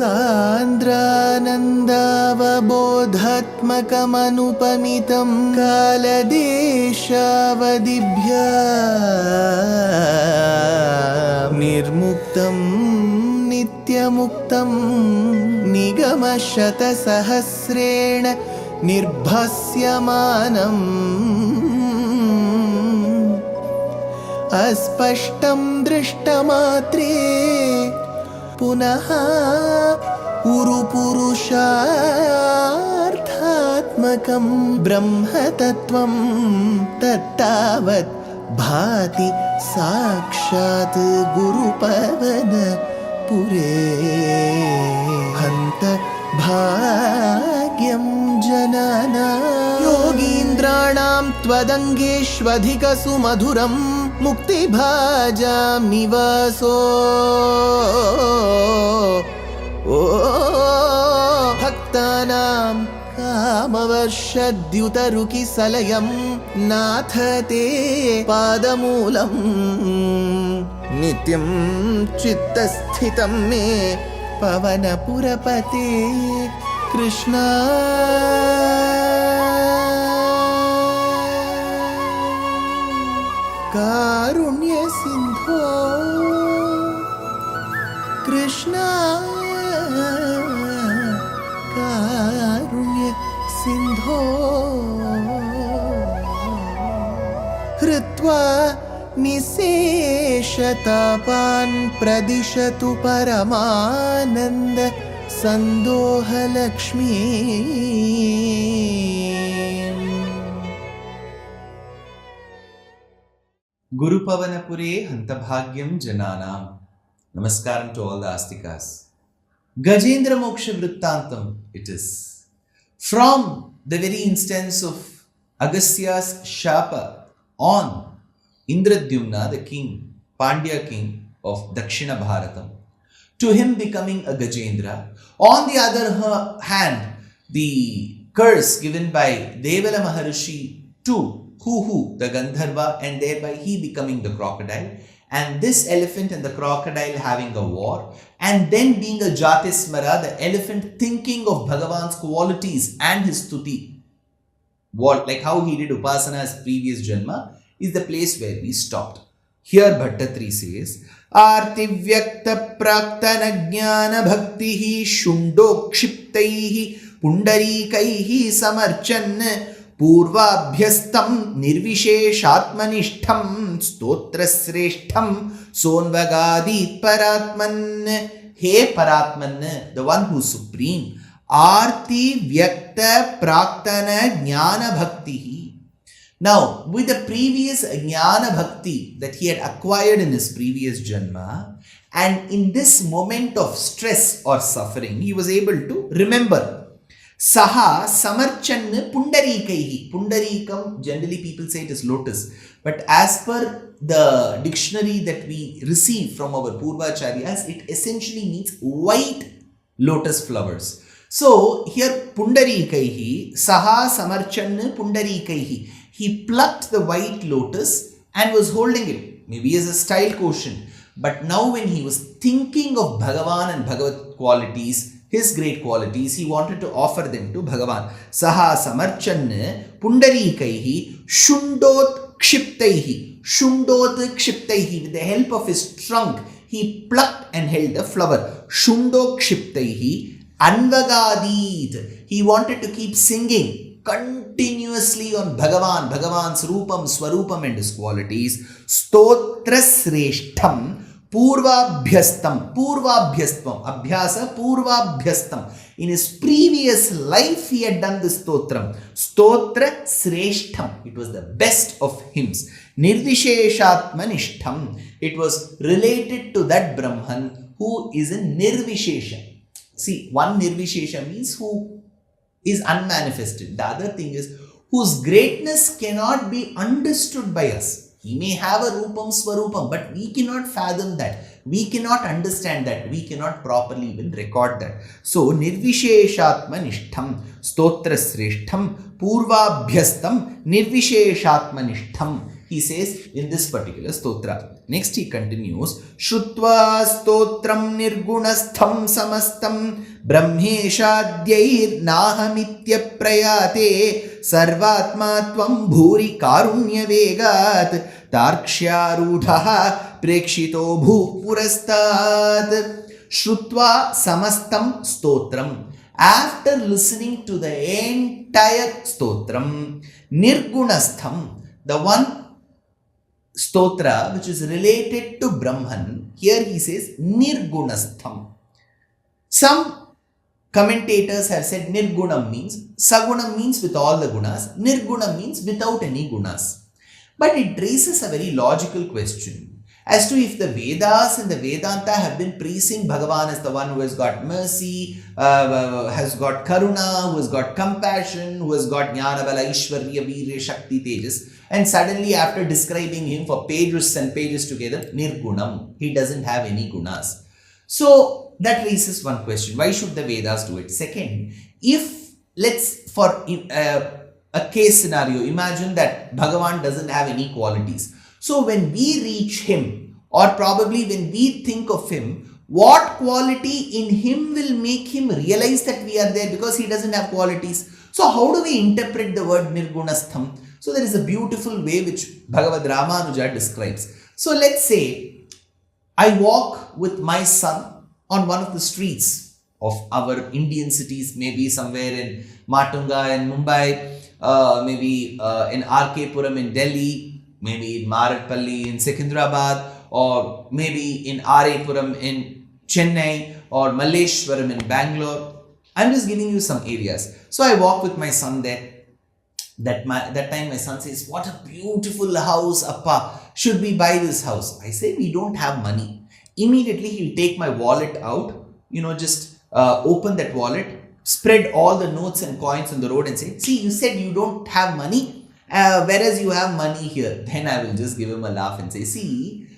सान्द्रानन्दावबोधात्मकमनुपमितं कालदेशावदिभ्या निर्मुक्तं नित्यमुक्तं निगमशतसहस्रेण निर्भास्यमानम् अस्पष्टं दृष्टमात्रे पुनः उरुपुरुषार्थात्मकं ब्रह्मतत्त्वं तत्तावत् भाति साक्षात् गुरुपवनपुरे हन्त भाग्यं जनानां योगीन्द्राणां त्वदङ्गेष्वधिकसुमधुरं मुक्तिभाजां निवासो भक्तानां कामवर्षद्युतरुकिसलयं नाथ ते पादमूलं नित्यं चित्तस्थितं मे पवनपुरपते कृष्णा कारुण्य सिंधो कृष्णा कारुण्य सिंधो हृत्वा निशेषतापान् प्रदिशतु परमानन्द सन्दोहलक्ष्मी Gurupavanapure Hantabhagyam Jananam. Namaskaram to all the Astikas. Gajendra Moksha Vrittantam it is. From the very instance of Agastya's Shapa on Indradyumna, the king, Pandya king of Dakshina Bharatam, to him becoming a Gajendra. On the other hand, the curse given by Devala Maharishi to Huhu, the Gandharva, and thereby he becoming the crocodile, and this elephant and the crocodile having a war, and then being a Jatismara, the elephant thinking of Bhagavan's qualities and his stuti, what, like how he did Upasana's previous Janma, is the place where we stopped. Here Bhaṭṭatiri says, Arti Vyakta Praktana Jnana Bhaktihi Shundokshiptaihi Pundarikaihi Samarchan Purvabhyastam Nirvisheshatmanishtham Stotra Sreshtham Sonvagadit Paratman. Hey Paratman, the one who is supreme. Arti Vyakta Praktana Jnana Bhaktihi. Now, with the previous Jnana Bhakti that he had acquired in his previous Janma, and in this moment of stress or suffering, he was able to remember. Saha Samarchan Pundarikaihi. Pundarikam, generally people say it is lotus. But as per the dictionary that we receive from our Purvacharyas, it essentially means white lotus flowers. So, here Pundarikaihi, Saha Samarchan Pundarikaihi. He plucked the white lotus and was holding it, maybe as a style quotient. But now when he was thinking of Bhagavan and Bhagavat qualities, his great qualities, he wanted to offer them to Bhagavan. Saha Samarchan Pundarikaihi Shundot Kshiptaihi. Shundot Kshiptaihi. With the help of his trunk, he plucked and held the flower. Shundot Kshiptaihi Anvagadit. He wanted to keep singing continuously on Bhagavan, Bhagavan's Rupam, Swarupam and his qualities. Stotra Sreshtham Purvabhyastam. Purvabhyastam. Abhyasa Purvabhyastam. In his previous life he had done this stotram. Stotra Sreshtham. It was the best of hymns. Nirvisheshatmanishtham. It was related to that Brahman who is a Nirvishesha. See, one Nirvishesha means who is unmanifested. The other thing is whose greatness cannot be understood by us. He may have a Rupam Swarupam, but we cannot fathom that. We cannot understand that. We cannot properly even record that. So, Nirvisheshatmanishtham Stotra Sreshtham Purvabhyastam Nirvisheshatmanishtham. he says in this particular stotra. Next he continues, Shrutva stotram nirgunastham samastam brahmeshadyair nahamitya prayate sarvatma tvam bhuri karunya vegat tarkshyarudhaha prekshito bhu purastat. Shrutva samastam stotram. After listening to the entire stotram, nirgunastham, the one stotra which is related to Brahman, here he says nirgunastham. Some commentators have said nirgunam means, sagunam means with all the gunas, nirgunam means without any gunas. But it raises a very logical question as to if the Vedas and the Vedanta have been praising Bhagavan as the one who has got mercy, has got karuna, who has got compassion, who has got jnana bala ishwarya virya shakti tejas, and suddenly after describing him for pages and pages together, nirgunam, he doesn't have any gunas. So that raises one question, why should the Vedas do it? Second, if let's for a case scenario, imagine that Bhagavan doesn't have any qualities. So when we reach him, or probably when we think of him, what quality in him will make him realize that we are there, because he doesn't have qualities? So how do we interpret the word nirgunastham? So there is a beautiful way which Bhagavad Ramanuja describes. So let's say I walk with my son on one of the streets of our Indian cities, maybe somewhere in Matunga in Mumbai, maybe in RK Puram in Delhi, maybe in Maratpalli in Secunderabad, or maybe in R.A. Puram in Chennai, or Malleshwaram in Bangalore. I'm just giving you some areas. So I walk with my son there. That time my son says, what a beautiful house, Appa. Should we buy this house? I say, we don't have money. Immediately he'll take my wallet out, just open that wallet, spread all the notes and coins on the road and say, see, you said you don't have money, whereas you have money here. Then I will just give him a laugh and say, see,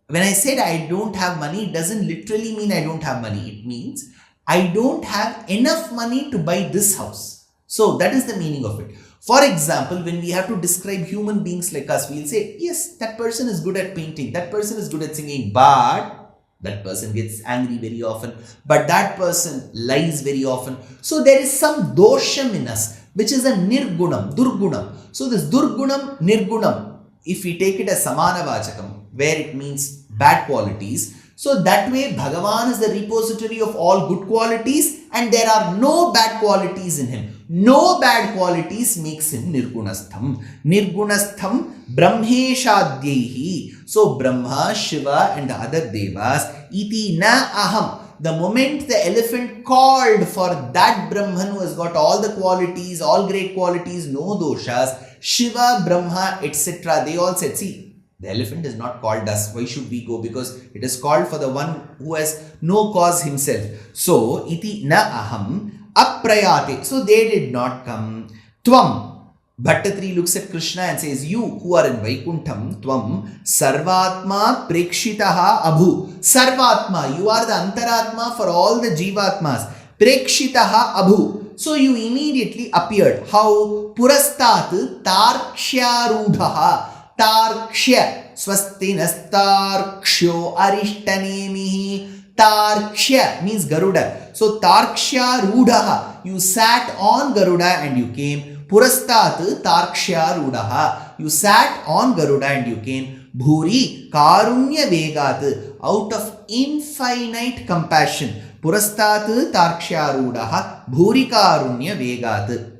when I said I don't have money, it doesn't literally mean I don't have money. It means I don't have enough money to buy this house. So that is the meaning of it. For example, when we have to describe human beings like us, we'll say, yes, that person is good at painting, that person is good at singing, but that person gets angry very often, but that person lies very often. So there is some dosham in us, which is a nirgunam, durgunam. So this durgunam, nirgunam, if we take it as samana vachakam, where it means bad qualities, so that way Bhagavan is the repository of all good qualities and there are no bad qualities in him. No bad qualities makes him nirgunastham. Nirgunastham brahmeshadyehi. So Brahma, Shiva and other devas, iti na aham. The moment the elephant called for that Brahman who has got all the qualities, all great qualities, no doshas, Shiva, Brahma, etc., they all said, see, the elephant is not called us. Why should we go? Because it is called for the one who has no cause himself. So, iti na aham aprayate. So, they did not come. Tvam. Bhaṭṭatiri looks at Krishna and says, you who are in Vaikuntham, tvam sarvatma prekshitaha abhu. Sarvatma, you are the antaratma for all the jivatmas. Prekshitaha abhu. So you immediately appeared. How? Purastat tarkshyarudhaha. Tarkshya. Swasti nastarksho arishtanemihi. Tarkshya means Garuda. So tarkshya rudhaha. You sat on Garuda and you came. Purastat tarkshya rudhaha. You sat on Garuda and you came. Bhuri karunya vegat. Out of infinite compassion. Purastat tarkshya rudhaha. Bhuri karunya vegat.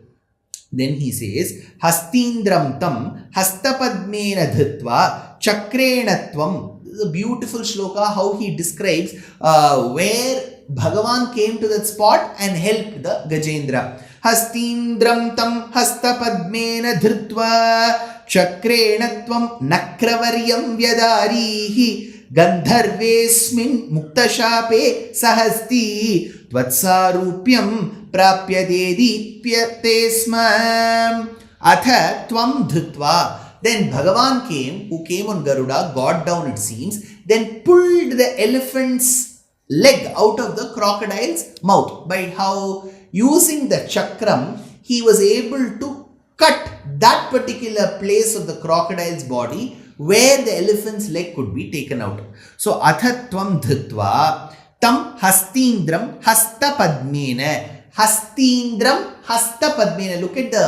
Then he says, Hastindram tam hastapadmena dhritva chakrenatvam. This is a beautiful shloka how he describes where Bhagavan came to that spot and helped the Gajendra. Hastindram tam hastapadmena dhritva chakrenatvam nakravaryam vyadarihi gandharvesmin muktashape sahasti tvatsarupyam prapyate deepyate smam atha tvam dhritva. Then Bhagavan came, who came on Garuda, got down it seems, then pulled the elephant's leg out of the crocodile's mouth. By how? Using the chakram, he was able to cut that particular place of the crocodile's body where the elephant's leg could be taken out. So, athatvam dhritva tam hastindram hastapadmena. Hastindram hastapadmena. Look at the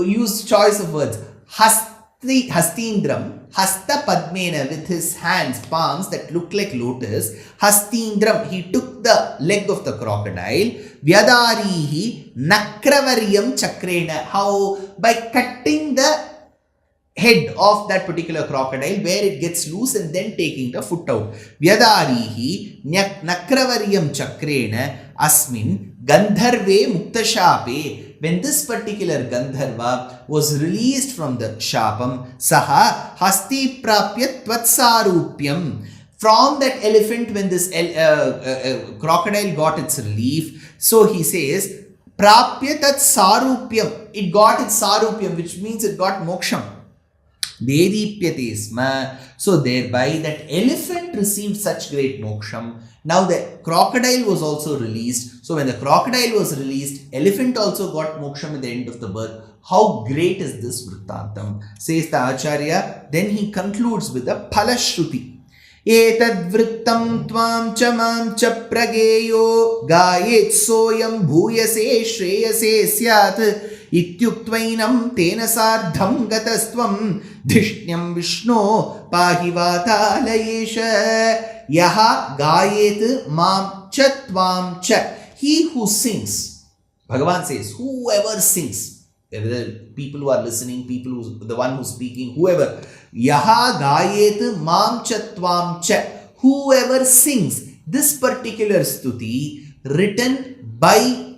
used choice of words. Hastindram hastapadmena, with his hands, palms that look like lotus. Hastindram, he took the leg of the crocodile. Vyadarihi nakravaryam chakrena. How? By cutting the head of that particular crocodile where it gets loose and then taking the foot out. Vyadarihi nakravaryam chakrena asmin gandharve muktashape. When this particular Gandharva was released from the Shapam, Saha Hasti Prapyat Tvatsarupyam. From that elephant, when this crocodile got its relief, so he says, Prapyat Sarupyam. It got its Sarupyam, which means it got moksham. Dedipyatesma. So thereby that elephant received such great moksham. Now the crocodile was also released. So when the crocodile was released, elephant also got moksham at the end of the birth. How great is this Vrittantam? Says the Acharya. Then he concludes with the Phalashruti. Etad vrittam tvam cha mam cha prageyo gayet soyam bhuyase shreyase syat ityuktvainam tena sardham gatastvam dhishnyam Vishnu pahi vatalayesha. Yaha gayet mam cha tvam cha. He who sings, Bhagavan says, whoever sings, whether people who are listening, people who, the one who's speaking, whoever, yaha gayet mam cha tvam cha. Whoever sings this particular stuti written by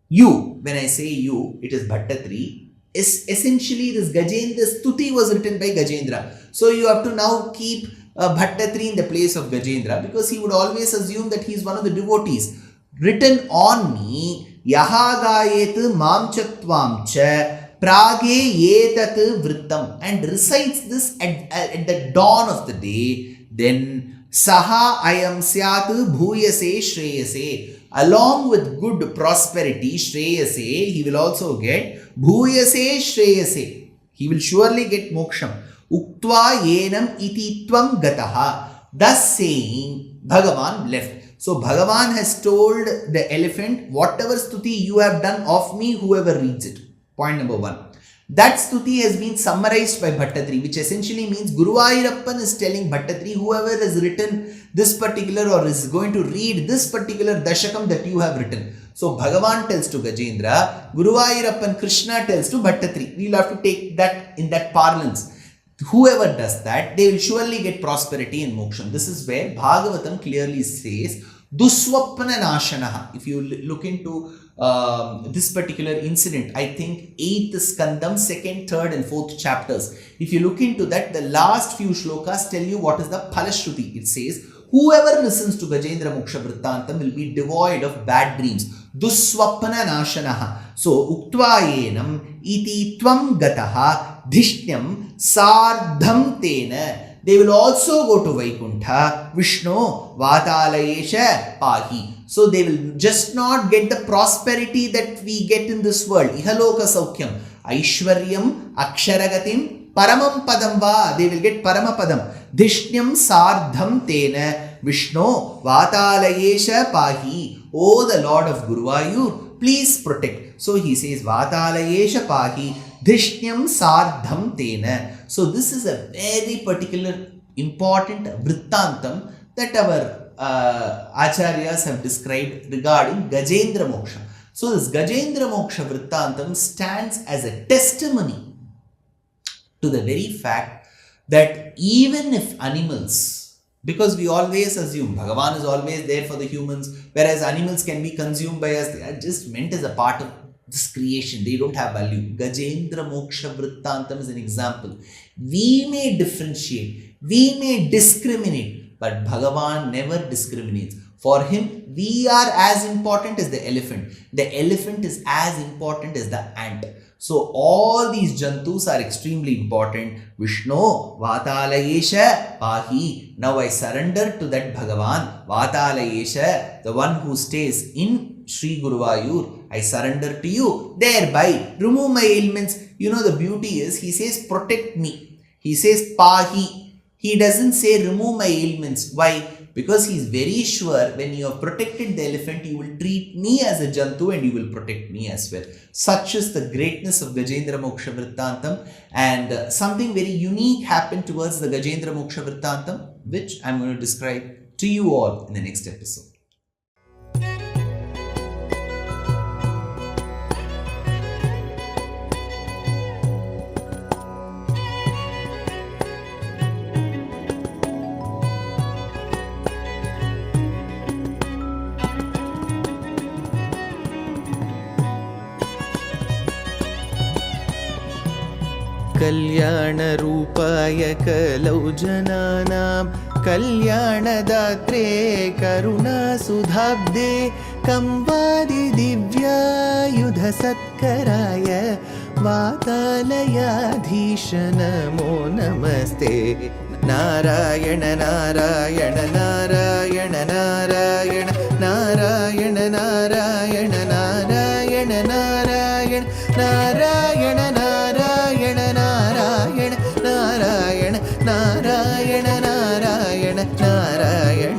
you. When I say you, it is Bhaṭṭatiri. Essentially, this Gajendra stuti was written by Gajendra. So you have to now keep Bhaṭṭatiri in the place of Gajendra, because he would always assume that he is one of the devotees. Written on me, yaha gayet mam cha tvam cha prage yetat vrittam, and recites this at the dawn of the day. Then saha ayam syat bhuyase shreyase. Along with good prosperity, shreyase, he will also get bhuyase shreyase. He will surely get moksham. Uktva yenam iti tvam gataha. Thus saying, Bhagavan left. So Bhagavan has told the elephant, whatever stuti you have done of me, whoever reads it. Point number 1. That stuti has been summarized by Bhaṭṭatiri, which essentially means Guruvayurappan is telling Bhaṭṭatiri, whoever has written this particular or is going to read this particular Dashakam that you have written. So Bhagavan tells to Gajendra, Guruvayurappan Krishna tells to Bhaṭṭatiri. We will have to take that in that parlance. Whoever does that, they will surely get prosperity and moksham. This is where Bhagavatam clearly says, Duswapana Nashanaha. If you look into this particular incident, I think 8th skandam, 2nd, 3rd and 4th chapters. If you look into that, the last few shlokas tell you what is the Phalashruti. It says, whoever listens to Gajendra Moksha Vrittantam will be devoid of bad dreams. Duswapana Nashanaha. So, Uktva yenam iti tvam gataha dhishnyam sardham tena. They will also go to Vaikuntha, Vishnu vatalayesha pahi. So they will just not get the prosperity that we get in this world. Ihaloka saukyam, Aishwaryam, Aksharagatim, Paramam padam va. They will get Paramapadam. Dhishnyam sardham tena, Vishnu vatalayesha pahi. O the Lord of Guruvayur, please protect. So he says, Vatalayesha pahi, Dhishnyam sardham tena. So this is a very particular important Vrittantam that our Acharyas have described regarding Gajendra Moksha. So this Gajendra Moksha Vrittantam stands as a testimony to the very fact that even if animals, because we always assume Bhagavan is always there for the humans, whereas animals can be consumed by us, they are just meant as a part of this creation, they don't have value. Gajendra Moksha Vrittantam is an example. We may differentiate, we may discriminate, but Bhagavan never discriminates. For him, we are as important as the elephant. The elephant is as important as the ant. So all these jantus are extremely important. Vishnu vatalayesha pahi. Now I surrender to that Bhagavan, vatalayesha, the one who stays in Sri Guruvayur, I surrender to you, thereby remove my ailments. You know, the beauty is, he says protect me, he says pahi, he doesn't say remove my ailments. Why? Because he is very sure when you have protected the elephant, you will treat me as a jantu and you will protect me as well. Such is the greatness of Gajendra Moksha Vrittantam, and something very unique happened towards the Gajendra Moksha Vrittantam, which I am going to describe to you all in the next episode. कल्याणरूपाय कलौ जनानां कल्याणदात्रे करुणासुधाब्दे कंवादिदिव्यायुधसत्कराय वातालयाधीश नमो नमस्ते. नारायण नारायण नारायण नारायण नारायण नारायण नारायण नारायण नारायण नारायण नारायण नारायण नारायण नारायण नारायण